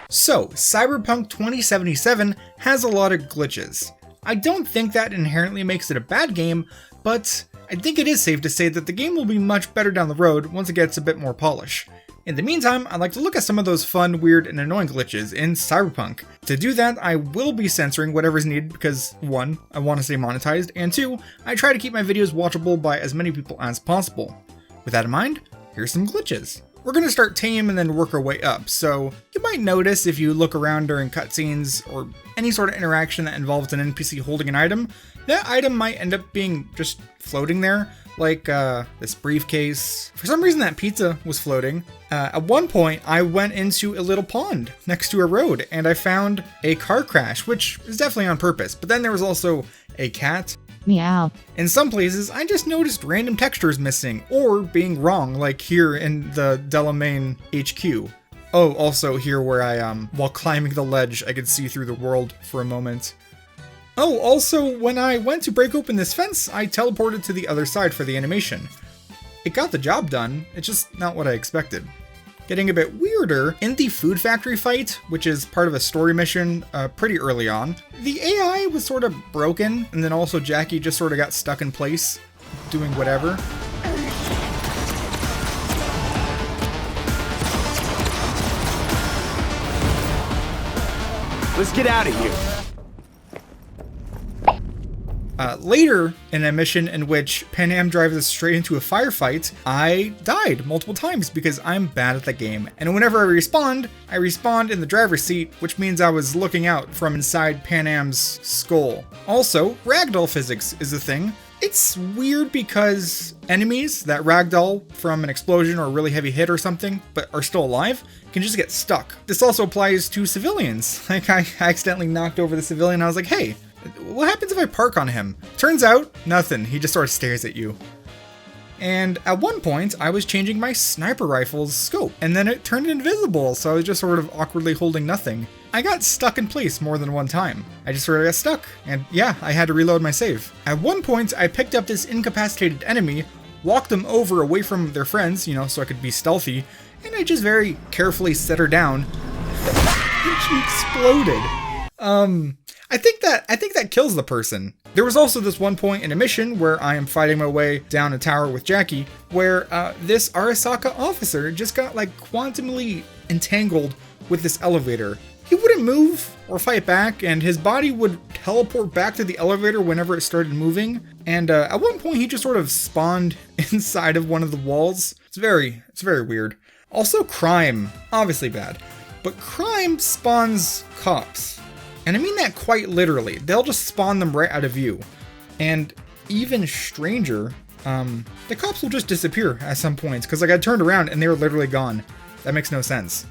So, Cyberpunk 2077 has a lot of glitches. I don't think that inherently makes it a bad game, but I think it is safe to say that the game will be much better down the road once it gets a bit more polish. In the meantime, I'd like to look at some of those fun, weird, and annoying glitches in Cyberpunk. To do that, I will be censoring whatever is needed because 1, I want to stay monetized, and 2, I try to keep my videos watchable by as many people as possible. With that in mind, here's some glitches. We're going to start tame and then work our way up, so you might notice if you look around during cutscenes or any sort of interaction that involves an NPC holding an item, that item might end up being just floating there, like this briefcase. For some reason that pizza was floating. At one point I went into a little pond next to a road and I found a car crash, which is definitely on purpose, but then there was also a cat. Meow. In some places, I just noticed random textures missing or being wrong, like here in the Delamain HQ. Oh, also here where I, while climbing the ledge, I could see through the world for a moment. Oh, also, when I went to break open this fence, I teleported to the other side for the animation. It got the job done, it's just not what I expected. Getting a bit weirder, in the food factory fight, which is part of a story mission pretty early on, the AI was sort of broken, and then also Jackie just sort of got stuck in place, doing whatever. Let's get out of here. Later, in a mission in which Pan Am drives us straight into a firefight, I died multiple times because I'm bad at the game. And whenever I respawned in the driver's seat, which means I was looking out from inside Pan Am's skull. Also, ragdoll physics is a thing. It's weird because enemies that ragdoll from an explosion or a really heavy hit or something, but are still alive, can just get stuck. This also applies to civilians. Like, I accidentally knocked over the civilian, I was like, hey, what happens if I park on him? Turns out, nothing. He just sort of stares at you. And at one point, I was changing my sniper rifle's scope, and then it turned invisible, so I was just sort of awkwardly holding nothing. I got stuck in place more than one time. I just sort of got stuck, and yeah, I had to reload my save. At one point, I picked up this incapacitated enemy, walked them over away from their friends, you know, so I could be stealthy, and I just very carefully set her down, and she exploded. I think that kills the person. There was also this one point in a mission where I am fighting my way down a tower with Jackie, where this Arasaka officer just got like quantumly entangled with this elevator. He wouldn't move or fight back, and his body would teleport back to the elevator whenever it started moving. And at one point he just sort of spawned inside of one of the walls. It's very weird. Also crime, obviously bad, but crime spawns cops. And I mean that quite literally. They'll just spawn them right out of view. And even stranger, the cops will just disappear at some points, because like I turned around and they were literally gone. That makes no sense.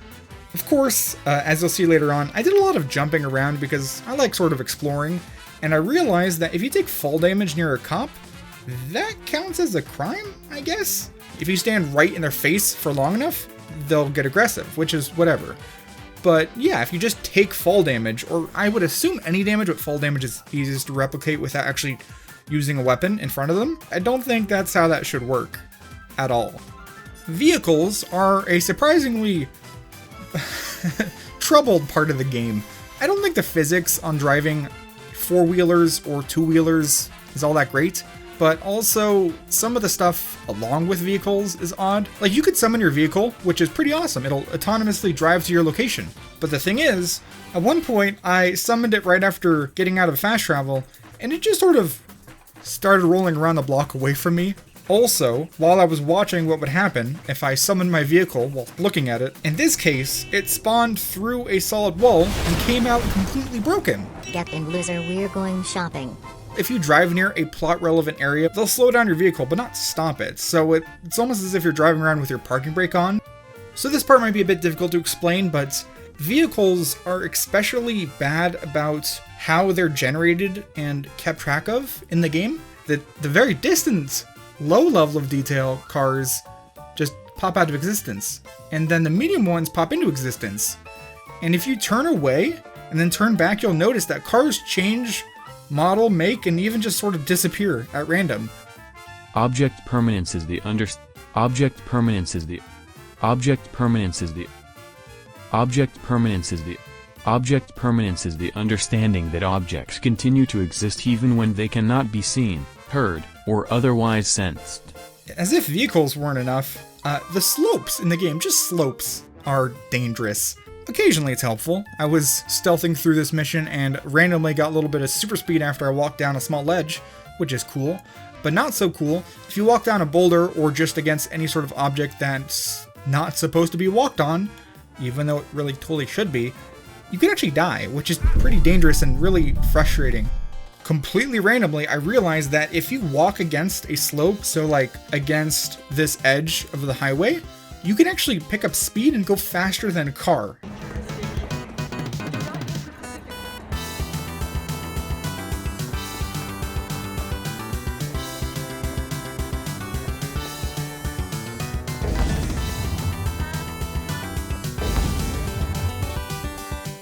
Of course, as you'll see later on, I did a lot of jumping around because I like sort of exploring, and I realized that if you take fall damage near a cop, that counts as a crime, I guess? If you stand right in their face for long enough, they'll get aggressive, which is whatever. But yeah, if you just take fall damage, or I would assume any damage, but fall damage is easiest to replicate without actually using a weapon in front of them, I don't think that's how that should work at all. Vehicles are a surprisingly troubled part of the game. I don't think the physics on driving four-wheelers or two-wheelers is all that great, but also some of the stuff along with vehicles is odd. Like, you could summon your vehicle, which is pretty awesome. It'll autonomously drive to your location. But the thing is, at one point I summoned it right after getting out of fast travel, and it just sort of started rolling around the block away from me. Also, while I was watching what would happen if I summoned my vehicle while looking at it, in this case, it spawned through a solid wall and came out completely broken. Get in, loser, we're going shopping. If you drive near a plot-relevant area, they'll slow down your vehicle, but not stop it, so it's almost as if you're driving around with your parking brake on. So this part might be a bit difficult to explain, but vehicles are especially bad about how they're generated and kept track of in the game. The very distant, low level of detail cars just pop out of existence, and then the medium ones pop into existence. And if you turn away and then turn back, you'll notice that cars change model, make, and even just sort of disappear at random. Object permanence is the Object permanence is the understanding that objects continue to exist even when they cannot be seen, heard, or otherwise sensed. As if vehicles weren't enough, the slopes in the game, just slopes, are dangerous. Occasionally it's helpful. I was stealthing through this mission and randomly got a little bit of super speed after I walked down a small ledge, which is cool, but not so cool if you walk down a boulder or just against any sort of object that's not supposed to be walked on, even though it really totally should be. You could actually die, which is pretty dangerous and really frustrating. Completely randomly, I realized that if you walk against a slope, so like against this edge of the highway, you can actually pick up speed and go faster than a car.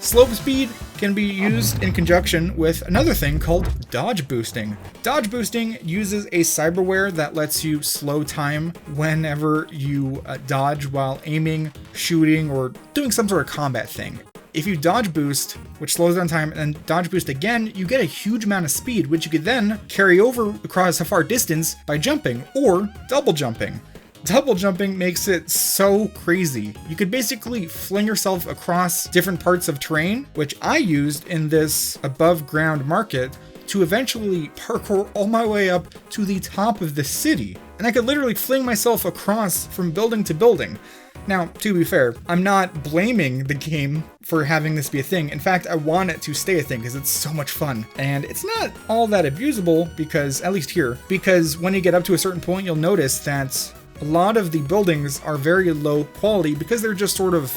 Slope speed can be used in conjunction with another thing called dodge boosting. Dodge boosting uses a cyberware that lets you slow time whenever you dodge while aiming, shooting, or doing some sort of combat thing. If you dodge boost, which slows down time, and then dodge boost again, you get a huge amount of speed, which you could then carry over across a far distance by jumping or double jumping. Double jumping makes it so crazy. You could basically fling yourself across different parts of terrain, which I used in this above ground market to eventually parkour all my way up to the top of the city. And I could literally fling myself across from building to building. Now, to be fair, I'm not blaming the game for having this be a thing. In fact, I want it to stay a thing because it's so much fun. And it's not all that abusable because, at least here, because when you get up to a certain point, you'll notice that a lot of the buildings are very low quality because they're just sort of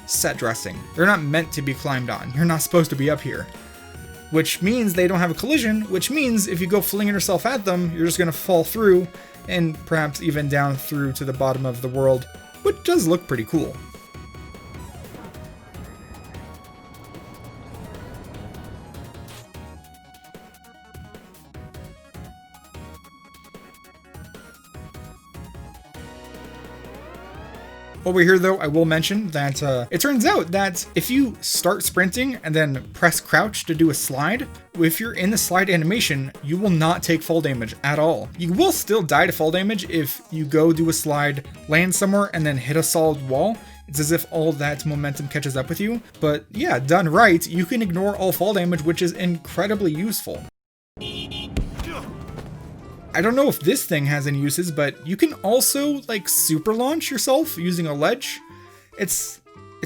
set dressing. They're not meant to be climbed on. You're not supposed to be up here. Which means they don't have a collision, which means if you go flinging yourself at them, you're just going to fall through and perhaps even down through to the bottom of the world, which does look pretty cool. Over here though, I will mention that it turns out that if you start sprinting and then press crouch to do a slide, if you're in the slide animation, you will not take fall damage at all. You will still die to fall damage if you go do a slide, land somewhere, and then hit a solid wall. It's as if all that momentum catches up with you. But yeah, done right, you can ignore all fall damage, which is incredibly useful. I don't know if this thing has any uses, but you can also like super launch yourself using a ledge. It's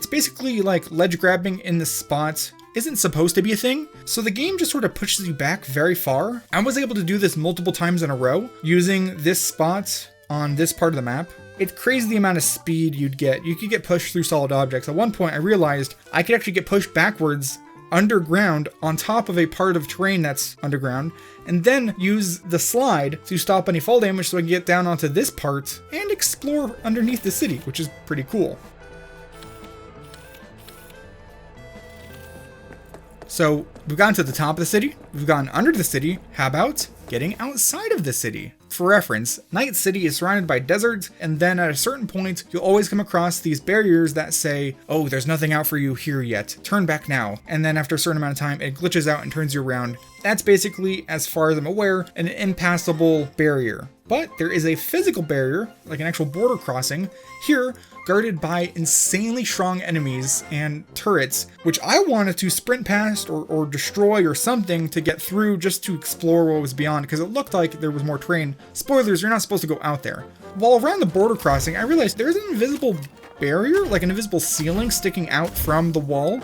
basically like ledge grabbing in the spot isn't supposed to be a thing, so the game just sort of pushes you back very far. I was able to do this multiple times in a row using this spot on this part of the map. It's crazy the amount of speed you'd get. You could get pushed through solid objects. At one point I realized I could actually get pushed backwards underground on top of a part of terrain that's underground, and then use the slide to stop any fall damage so I can get down onto this part and explore underneath the city, which is pretty cool. So we've gotten to the top of the city, we've gotten under the city. How about getting outside of the city? For reference, Night City is surrounded by deserts, and then at a certain point, you'll always come across these barriers that say, oh, there's nothing out for you here yet, turn back now. And then after a certain amount of time, it glitches out and turns you around. That's basically, as far as I'm aware, an impassable barrier. But there is a physical barrier, like an actual border crossing, here, guarded by insanely strong enemies and turrets, which I wanted to sprint past or destroy or something to get through just to explore what was beyond, because it looked like there was more terrain. Spoilers, you're not supposed to go out there. While around the border crossing, I realized there's an invisible barrier, like an invisible ceiling sticking out from the wall.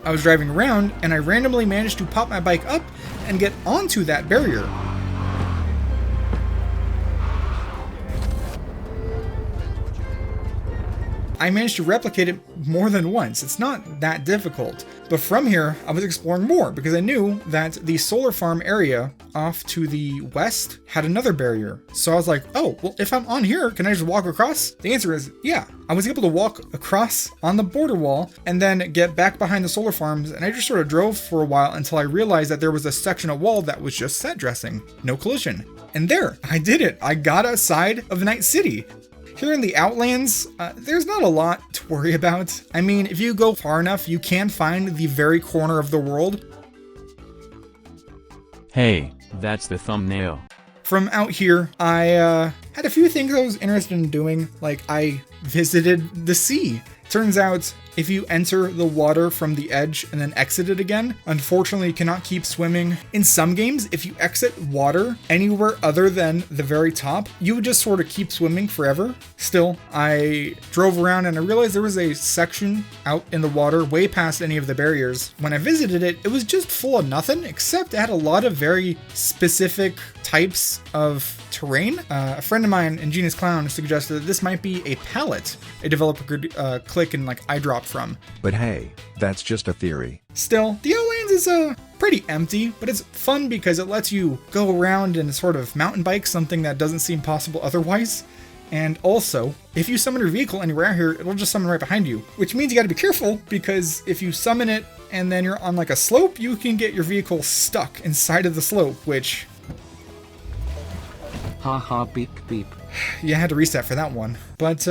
I was driving around and I randomly managed to pop my bike up and get onto that barrier. I managed to replicate it more than once. It's not that difficult. But from here, I was exploring more because I knew that the solar farm area off to the west had another barrier. So I was like, oh, well, if I'm on here, can I just walk across? The answer is yeah. I was able to walk across on the border wall and then get back behind the solar farms, and I just sort of drove for a while until I realized that there was a section of wall that was just set dressing. No collision. And there, I did it. I got outside of Night City. Here in the Outlands, there's not a lot to worry about. I mean, if you go far enough, you can find the very corner of the world. Hey, that's the thumbnail. From out here, I had a few things I was interested in doing, like I visited the sea. Turns out, if you enter the water from the edge and then exit it again, unfortunately you cannot keep swimming. In some games, if you exit water anywhere other than the very top, you would just sort of keep swimming forever. Still, I drove around and I realized there was a section out in the water way past any of the barriers. When I visited it, it was just full of nothing, except it had a lot of very specific types of terrain. A friend of mine, Ingenious Clown, suggested that this might be a palette a developer could click and like eyedrop from. But hey, that's just a theory. Still, the Outlands is pretty empty, but it's fun because it lets you go around and sort of mountain bike, something that doesn't seem possible otherwise. And also, if you summon your vehicle anywhere out here, it'll just summon right behind you, which means you gotta be careful because if you summon it and then you're on like a slope, you can get your vehicle stuck inside of the slope, which... Haha, beep beep. Yeah, I had to reset for that one. But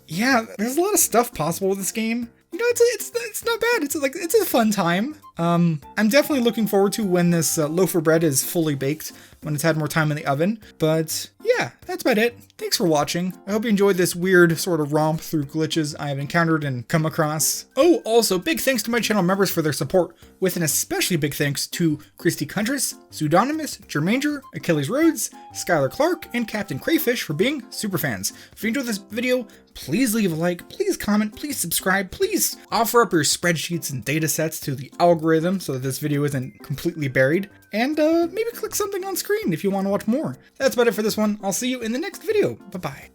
yeah, there's a lot of stuff possible with this game. You know, it's not bad. It's a fun time. I'm definitely looking forward to when this loaf of bread is fully baked, when it's had more time in the oven. But yeah, that's about it. Thanks for watching. I hope you enjoyed this weird sort of romp through glitches I have encountered and come across. Oh, also big thanks to my channel members for their support, with an especially big thanks to Christy Cuntris, Pseudonymous, Jermanger, Achilles Rhodes, Skylar Clark, and Captain Crayfish for being super fans. If you enjoyed this video, please leave a like, please comment, please subscribe, please offer up your spreadsheets and data sets to the algorithm so that this video isn't completely buried, and maybe click something on screen if you want to watch more. That's about it for this one. I'll see you in the next video. Bye-bye.